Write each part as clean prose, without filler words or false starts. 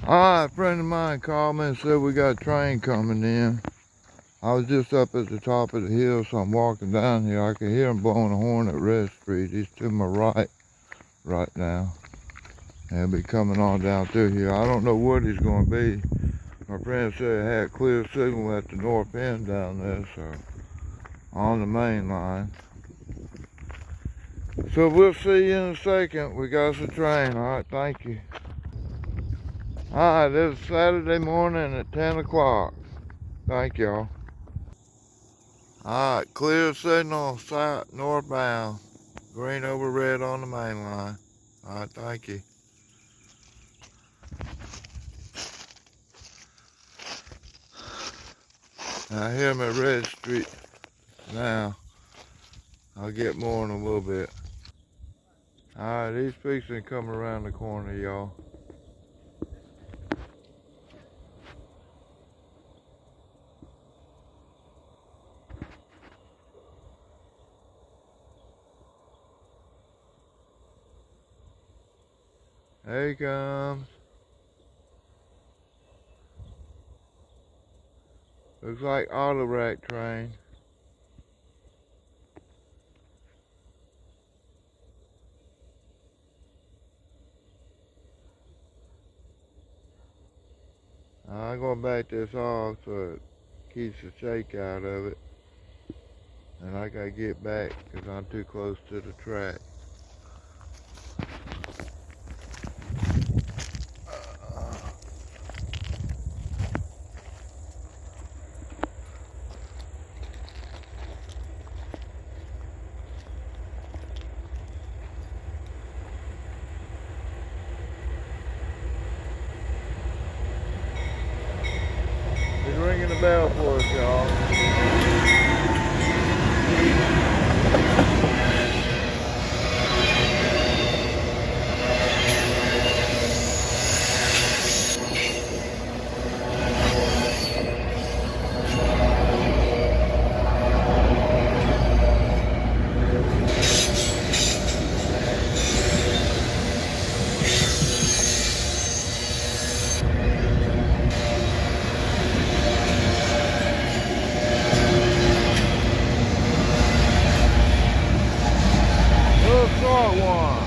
Alright, a friend of mine called me and said we got a train coming in. I was just up at the top of the hill, so I'm walking down here. I can hear him blowing a horn at Red Street. He's to my right now. And he'll be coming on down through here. I don't know what he's going to be. My friend said it had clear signal at the north end down there, so on the main line. So we'll see you in a second. We got us a train. Alright, thank you. Alright, it's Saturday morning at 10 o'clock. Thank y'all. Alright, clear signal south northbound. Green over red on the main line. Alright, thank you. I hear him at Red Street now. I'll get more in a little bit. Alright, he's fixing to come around the corner, y'all. There he comes. Looks like auto rack train. I'm going to back this off so it keeps the shake out of it. And I got to get back because I'm too close to the track. He's ringing the bell for us, y'all. Short one.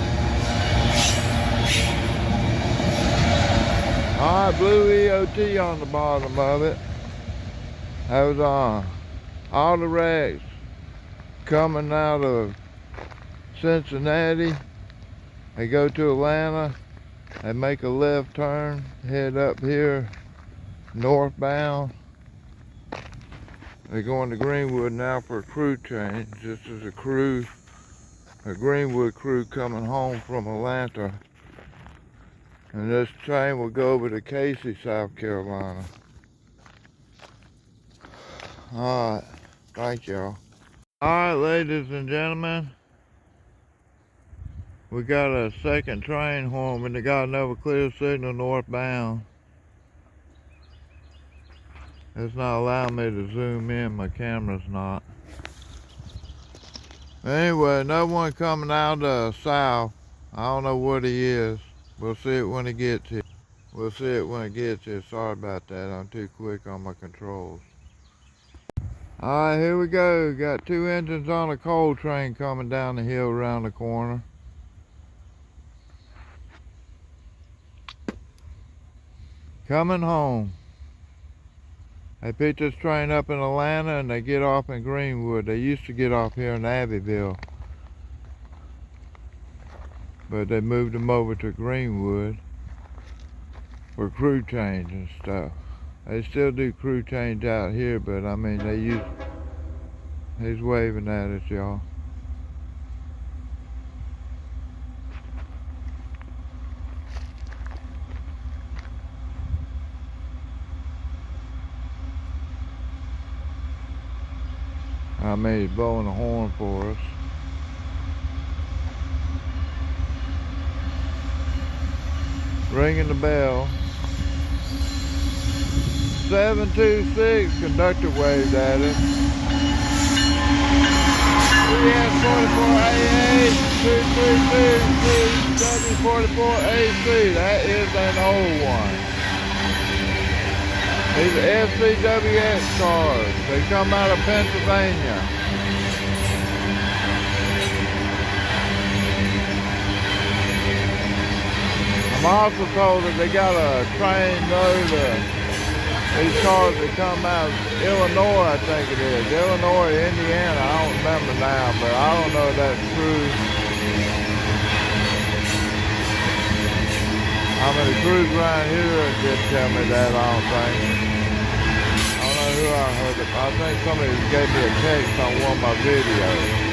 Alright, blue EOT on the bottom of it. That was on. All the racks coming out of Cincinnati. They go to Atlanta. They make a left turn, head up here northbound. They're going to Greenwood now for a crew change. This is a Greenwood crew coming home from Atlanta. And this train will go over to Casey, South Carolina. Alright, thank y'all. Alright, ladies and gentlemen. We got a second train home and they got another clear signal northbound. It's not allowing me to zoom in, my camera's not. Anyway, another one coming out south. I don't know what he is. We'll see it when he gets here. We'll see it when it gets here. Sorry about that. I'm too quick on my controls. Alright, here we go. Got two engines on a coal train coming down the hill around the corner. Coming home. They picked this train up in Atlanta and they get off in Greenwood. They used to get off here in Abbeville, but they moved them over to Greenwood for crew change and stuff. They still do crew change out here, but I mean he's waving at us, y'all. I mean, he's blowing a horn for us. Ringing the bell. 726, conductor waved at us. We have 44AA 232 W44AC. That is an old one. These are SCWX cars. They come out of Pennsylvania. I'm also told that they got a train load of these cars that come out of Illinois, I think it is. Illinois, Indiana, I don't remember now, but I don't know if that's true. I mean, the crews around here did tell me that, I don't think. I don't know who I heard it. I think somebody gave me a text on one of my videos.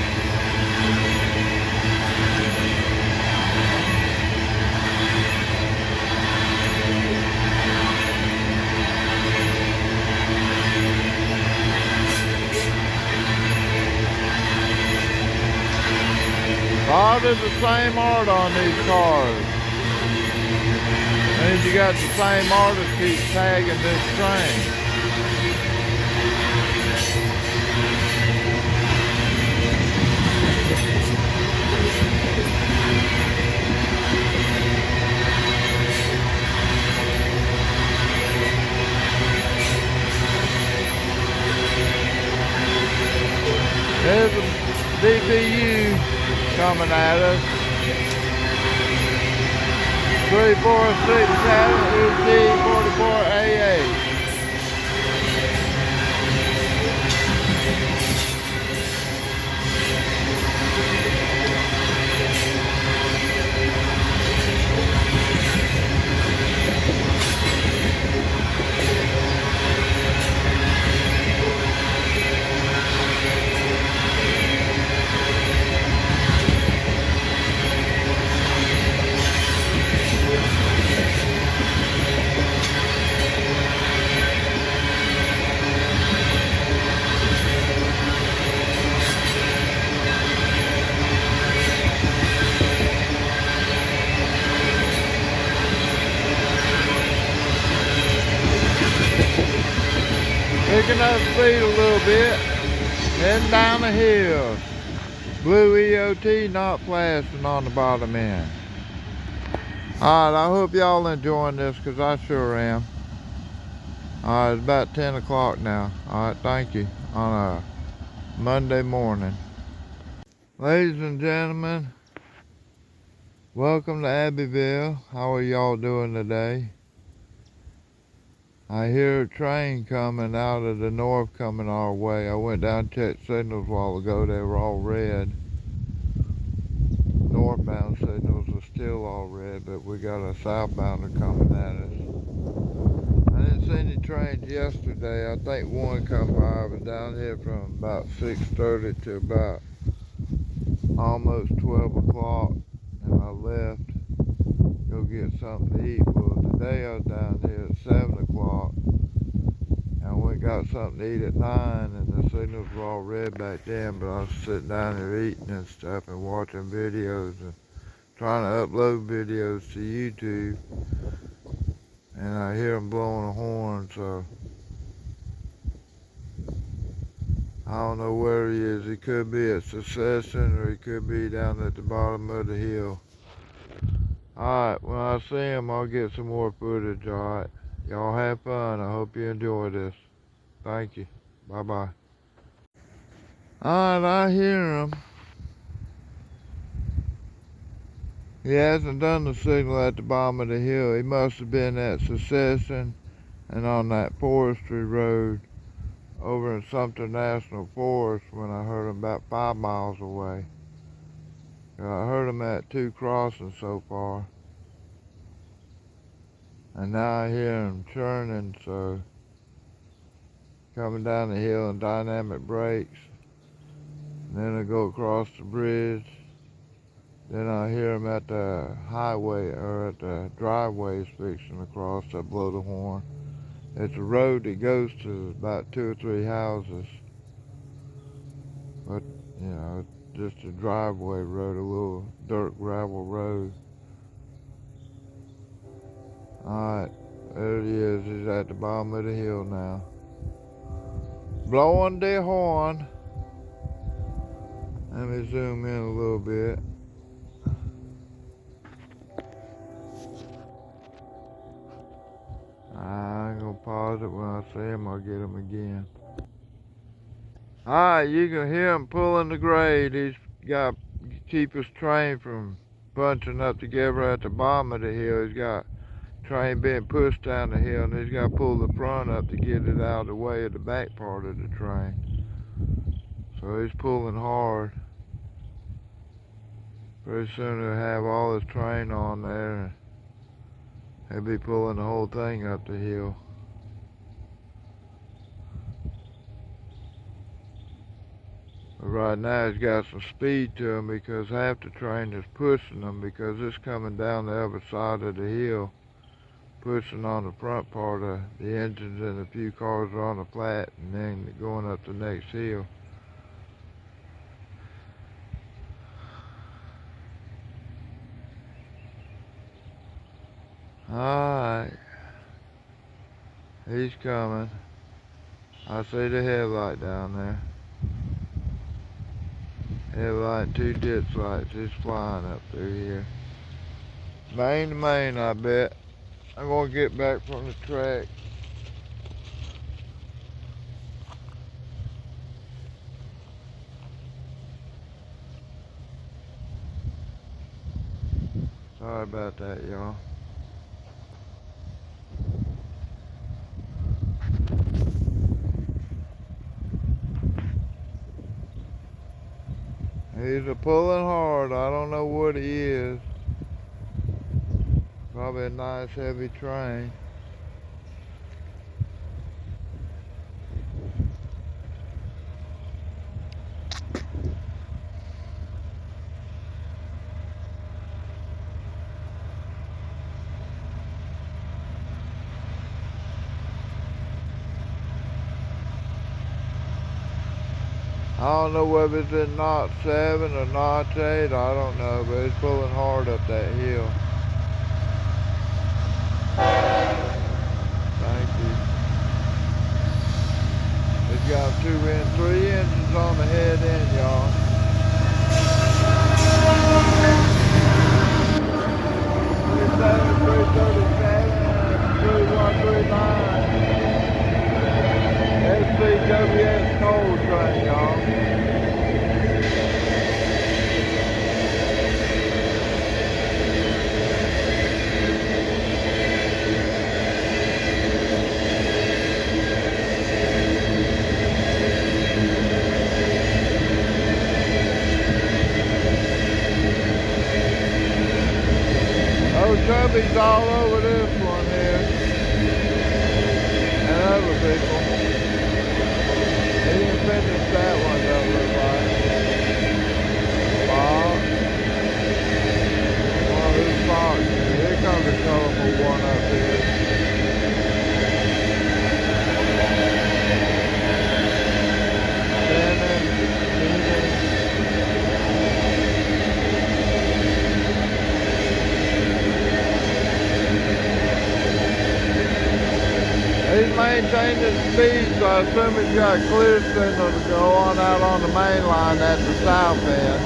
Art is the same art on these cars. And you got the same artist keep tagging this train. There's a DPU coming at us. 3467 ET44AA. Picking up speed a little bit, heading down the hill. Blue EOT not flashing on the bottom end. Alright, I hope y'all enjoying this because I sure am. Alright, it's about 10 o'clock now. Alright, thank you. On a Monday morning. Ladies and gentlemen, welcome to Abbeville. How are y'all doing today? I hear a train coming out of the north coming our way. I went down and checked signals a while ago. They were all red. Northbound signals are still all red, but we got a southbounder coming at us. I didn't see any trains yesterday. I think one come by. I was down here from about 6:30 to about almost 12 o'clock, and I left. Go get something to eat. Well, today I was down here at 7 o'clock and we got something to eat at 9, and the signals were all red back then, but I was sitting down here eating and stuff and watching videos and trying to upload videos to YouTube, and I hear them blowing a horn, so I don't know where he is. He could be at Secession or he could be down at the bottom of the hill. Alright, when I see him, I'll get some more footage, alright? Y'all have fun. I hope you enjoy this. Thank you. Bye-bye. Alright, I hear him. He hasn't done the signal at the bottom of the hill. He must have been at Secession and on that forestry road over in Sumter National Forest when I heard him about 5 miles away. I heard him at 2 crossings so far. And now I hear him churning, so coming down the hill in dynamic brakes. And then I go across the bridge. Then I hear him at the highway, or at the driveway fixing to cross. I blow the horn. It's a road that goes to about 2 or 3 houses. But, you know, just a driveway road, a little dirt gravel road. Alright, there he is. He's at the bottom of the hill now. Blowing the horn. Let me zoom in a little bit. I ain't gonna pause it. When I see him, I'll get him again. Alright, you can hear him pulling the grade. He's got to keep his train from bunching up together at the bottom of the hill. He's got train being pushed down the hill, and he's got to pull the front up to get it out of the way of the back part of the train. So he's pulling hard. Pretty soon he'll have all his train on there, and he'll be pulling the whole thing up the hill. But right now he's got some speed to him because half the train is pushing him, because it's coming down the other side of the hill, pushing on the front part of the engines, and a few cars are on the flat and then going up the next hill. Alright, he's coming. I see the headlight down there. Headlight and two ditch lights. He's flying up through here. Main to main, I bet. I'm gonna get back from the track. Sorry about that, y'all. He's a pulling hard. I don't know what he is. Probably a nice heavy train. I don't know whether it's in knot 7 or knot 8, I don't know, but it's pulling hard up that hill. Thank you. It's got 3 engines on the head end, y'all. 3139. SCWS coal train, y'all. Oh, Chubby's all over this one here. And other people. He didn't finish that one, don't look like. Bob. Well, who's Bob? Here comes a colorful one up here. He's maintained his speed, so I assume he's got a clear signal to go on out on the main line at the south end.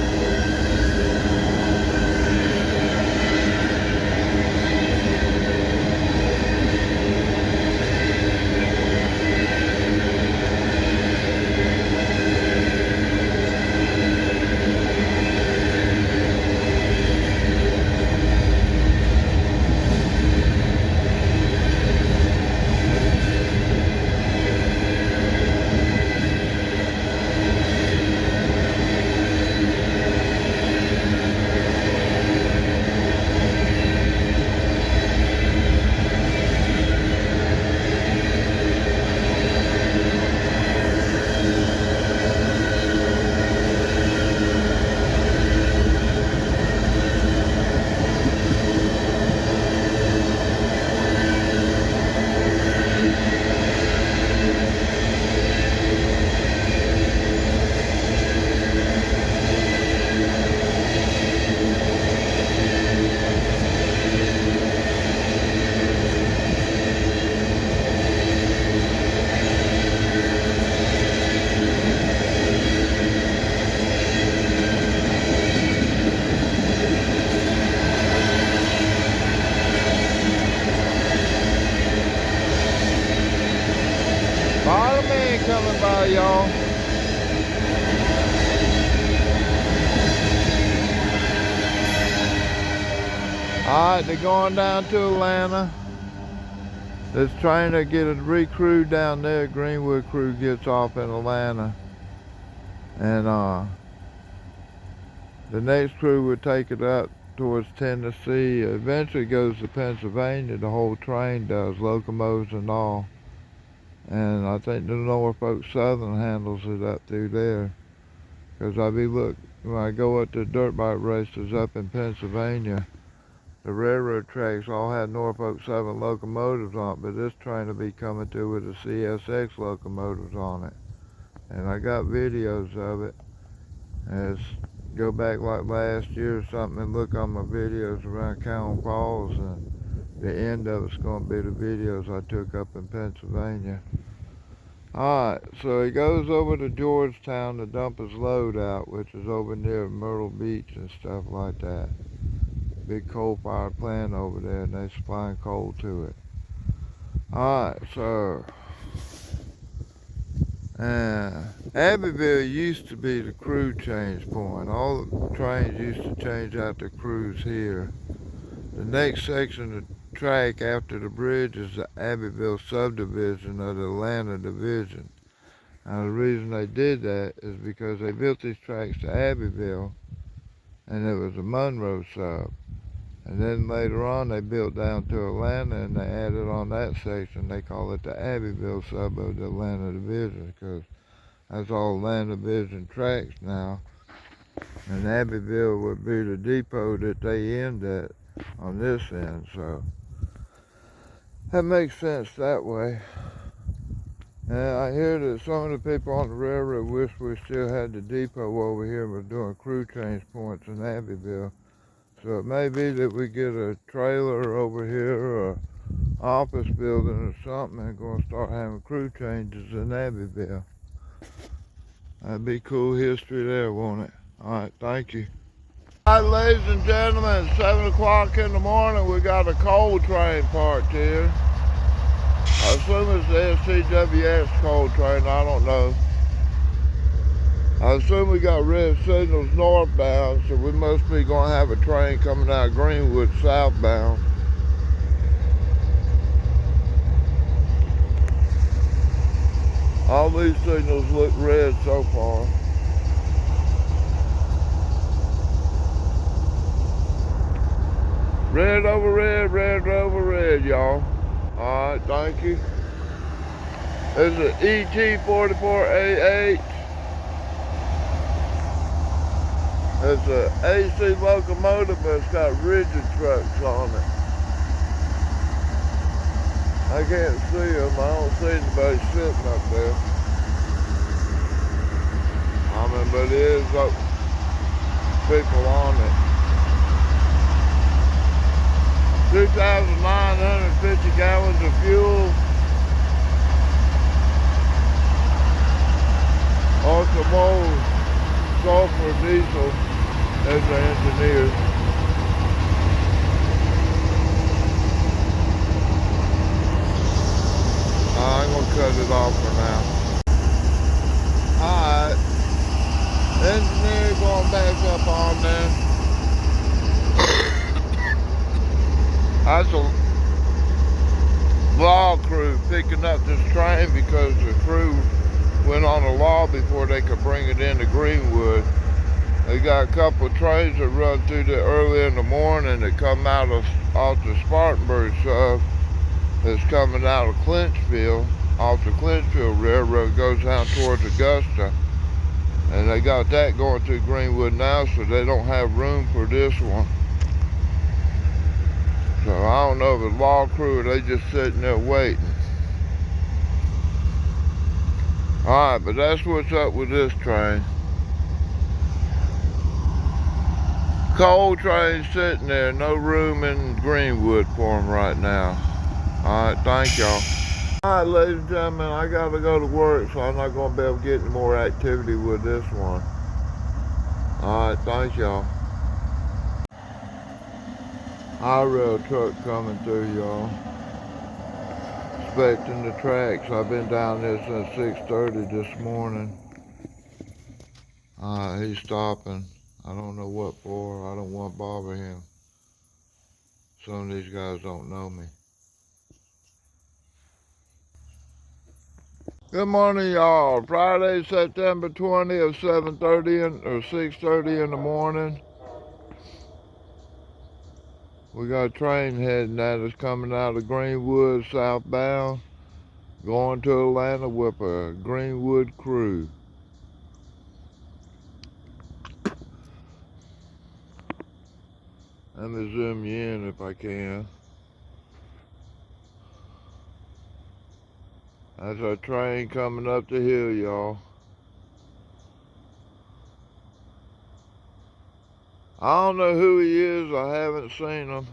coming by, y'all. Alright, they're going down to Atlanta. This train to get a recrew down there. Greenwood crew gets off in Atlanta. And the next crew would take it up towards Tennessee. Eventually goes to Pennsylvania. The whole train does, locomotives and all. And I think the Norfolk Southern handles it up through there. Because when I go up to dirt bike races up in Pennsylvania, the railroad tracks all had Norfolk Southern locomotives on it, but this train will be coming through with the CSX locomotives on it. And I got videos of it. And go back like last year or something and look on my videos around Cowan Falls, and the end of it's going to be the videos I took up in Pennsylvania. Alright, so he goes over to Georgetown to dump his load out, which is over near Myrtle Beach and stuff like that. Big coal-fired plant over there, and they're supplying coal to it. Alright, so Abbeville used to be the crew change point. All the trains used to change out the crews here. The next section of track after the bridge is the Abbeville subdivision of the Atlanta division. Now the reason they did that is because they built these tracks to Abbeville, and it was a Monroe sub. And then later on they built down to Atlanta, and they added on that section. They call it the Abbeville sub of the Atlanta division, because that's all Atlanta division tracks now. And Abbeville would be the depot that they end at on this end, so that makes sense that way. And I hear that some of the people on the railroad wish we still had the depot over here and was doing crew change points in Abbeville. So it may be that we get a trailer over here or an office building or something and going to start having crew changes in Abbeville. That'd be cool history there, won't it? Alright, thank you. Alright, ladies and gentlemen, it's 7 o'clock in the morning. We got a coal train parked here. I assume it's the SCWS coal train, I don't know. I assume we got red signals northbound, so we must be going to have a train coming out of Greenwood southbound. All these signals look red so far. Red over red, red over red, y'all. Alright, thank you. This is an ET44A8. It's an AC locomotive, but it's got rigid trucks on it. I can't see them. I don't see anybody sitting up there. I mean, but it is people on it. 2,950 gallons of fuel. Ultra-low sulfur diesel as the engineer. I'm going to cut it off for now. Alright. Engineer going back up on there. That's a law crew picking up this train because the crew went on a law before they could bring it into Greenwood. They got a couple of trains that run through there early in the morning that come out off the Spartanburg sub that's coming out of Clinchfield, off the Clinchfield Railroad, goes down towards Augusta. And they got that going through Greenwood now, so they don't have room for this one. So I don't know if it's law crew or they just sitting there waiting. Alright, but that's what's up with this train. Coal train sitting there, no room in Greenwood for them right now. Alright, thank y'all. Alright, ladies and gentlemen, I gotta go to work, so I'm not gonna be able to get any more activity with this one. Alright, thank y'all. High rail truck coming through, y'all. inspecting the tracks. I've been down there since 6:30 this morning. He's stopping. I don't know what for. I don't want to bother him. Some of these guys don't know me. Good morning, y'all. Friday, September 20th, 7:30 or 6:30 in the morning. We got a train heading at us coming out of Greenwood southbound, going to Atlanta with a Greenwood crew. Let me zoom you in if I can. That's our train coming up the hill, y'all. I don't know who he is. I haven't seen him.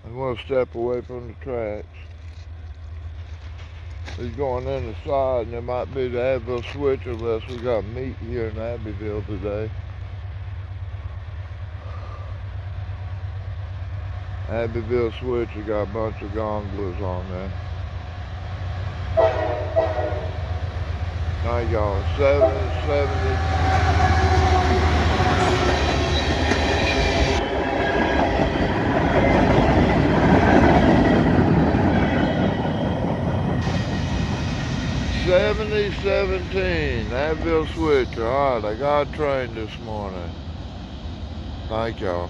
I'm going to step away from the tracks. He's going in the side, and it might be the Abbeville switch unless we got meat here in Abbeville today. Abbeville switch, you got a bunch of gonglers on there. Now y'all, 770. 7017, Abbeville switch. All right, I got a train this morning. Thank y'all.